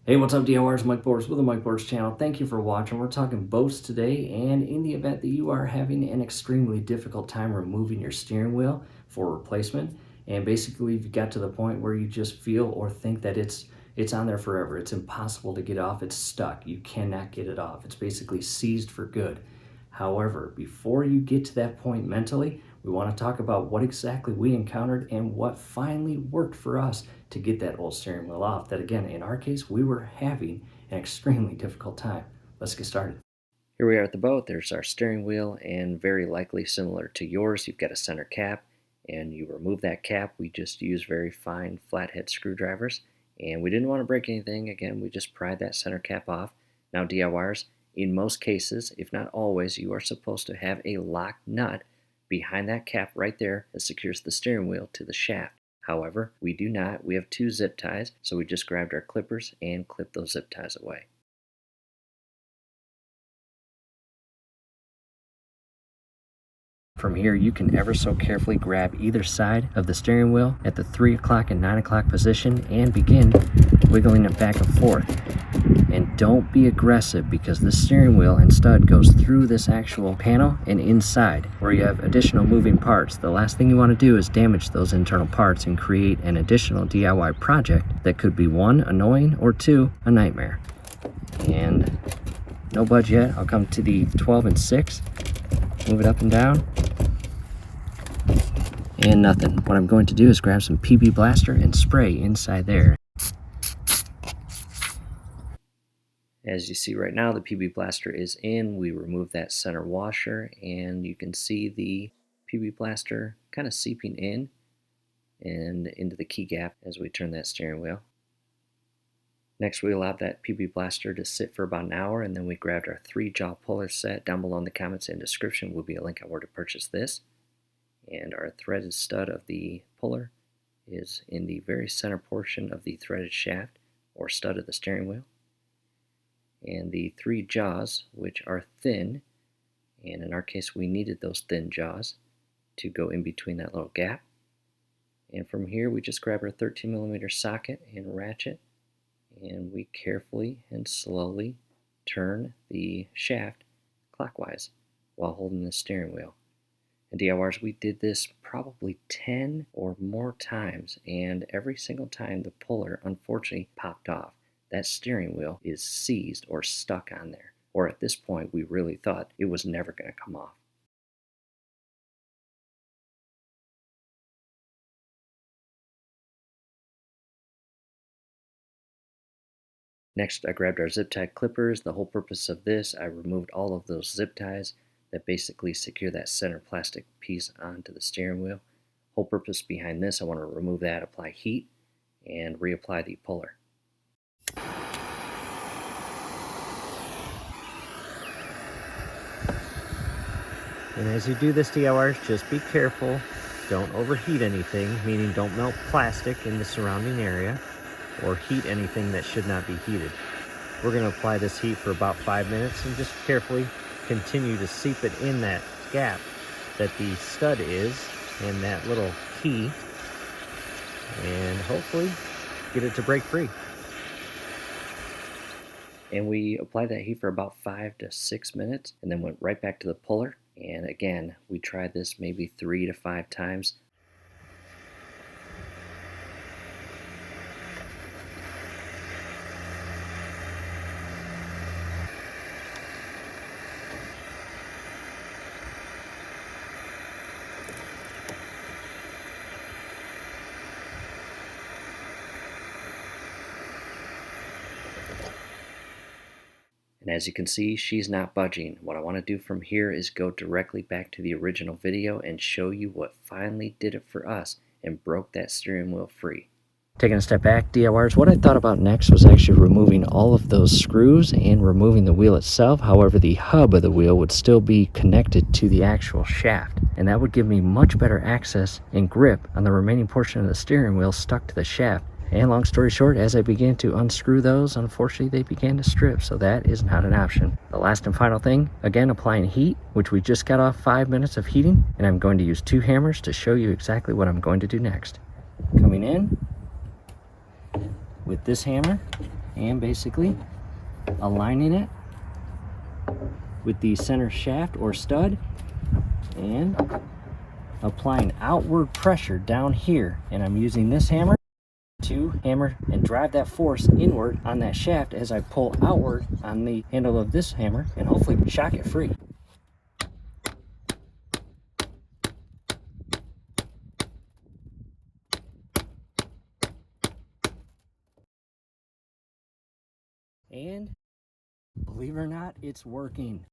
Hey, what's up, DIYers? Mike Boards with the Mike Boards channel. Thank you for watching. We're talking boats today, and in the event that you are having an extremely difficult time removing your steering wheel for replacement, and basically you've got to the point where you just feel or think that it's on there forever. It's impossible to get off. It's stuck. You cannot get it off. It's basically seized for good. However, before you get to that point mentally, we want to talk about what exactly we encountered and what finally worked for us to get that old steering wheel off. That again, in our case, we were having an extremely difficult time. Let's get started. Here we are at the boat. There's our steering wheel, and very likely similar to yours, you've got a center cap, and you remove that cap. We just use very fine flathead screwdrivers, and we didn't want to break anything. Again, we just pried that center cap off. Now, DIYers, in most cases, if not always, you are supposed to have a lock nut behind that cap right there that secures the steering wheel to the shaft. However, we do not. We have two zip ties, so we just grabbed our clippers and clipped those zip ties away. From here, you can ever so carefully grab either side of the steering wheel at the 3 o'clock and 9 o'clock position and begin wiggling it back and forth. And don't be aggressive, because the steering wheel and stud goes through this actual panel and inside where you have additional moving parts. The last thing you want to do is damage those internal parts and create an additional DIY project that could be 1, annoying, or 2, a nightmare. And no budge yet. I'll come to the 12 and 6, move it up and down, and nothing. What I'm going to do is grab some PB Blaster and spray inside there. As you see right now, the PB Blaster is in. We removed that center washer, and you can see the PB Blaster kind of seeping in and into the key gap as we turn that steering wheel. Next, we allowed that PB Blaster to sit for about an hour, and then we grabbed our 3-jaw puller set. Down below in the comments and description will be a link on where to purchase this. And our threaded stud of the puller is in the very center portion of the threaded shaft or stud of the steering wheel. And the 3 jaws, which are thin, and in our case we needed those thin jaws to go in between that little gap. And from here we just grab our 13mm socket and ratchet, and we carefully and slowly turn the shaft clockwise while holding the steering wheel. And DIYers, we did this probably 10 or more times, and every single time the puller unfortunately popped off. That steering wheel is seized or stuck on there, or at this point we really thought it was never going to come off. Next, I grabbed our zip tie clippers. The whole purpose of this, I removed all of those zip ties that basically secure that center plastic piece onto the steering wheel. Whole purpose behind this, I want to remove that, apply heat, and reapply the puller. And as you do this, DIYers, just be careful. Don't overheat anything, meaning don't melt plastic in the surrounding area or heat anything that should not be heated. We're going to apply this heat for about 5 minutes and just carefully continue to seep it in that gap that the stud is and that little key, and hopefully get it to break free. And we applied that heat for about 5 to 6 minutes and then went right back to the puller. And again, we tried this maybe 3 to 5 times. And as you can see, she's not budging. What I want to do from here is go directly back to the original video and show you what finally did it for us and broke that steering wheel free. Taking a step back, DIYers, what I thought about next was actually removing all of those screws and removing the wheel itself. However, the hub of the wheel would still be connected to the actual shaft, and that would give me much better access and grip on the remaining portion of the steering wheel stuck to the shaft. And long story short, as I began to unscrew those, unfortunately they began to strip, so that is not an option. The last and final thing, again applying heat, which we just got off 5 minutes of heating, and I'm going to use 2 hammers to show you exactly what I'm going to do next. Coming in with this hammer and basically aligning it with the center shaft or stud and applying outward pressure down here. And I'm using this hammer to hammer and drive that force inward on that shaft as I pull outward on the handle of this hammer and hopefully shock it free. And believe it or not, it's working.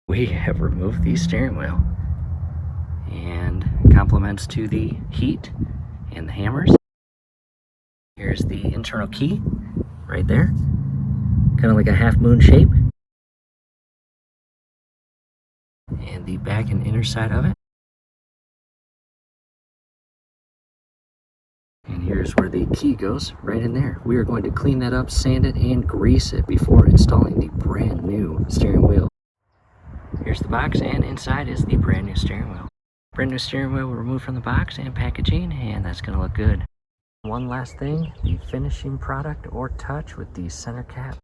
We have removed the steering wheel, and compliments to the heat and the hammers. Here's the internal key right there, kind of like a half moon shape, and the back and inner side of it. And here's where the key goes, right in there. We are going to clean that up, sand it, and grease it before installing the brand new steering wheel. Here's the box, and inside is the brand new steering wheel. Brand new steering wheel removed from the box and packaging, and that's going to look good. One last thing, the finishing product or touch with the center cap.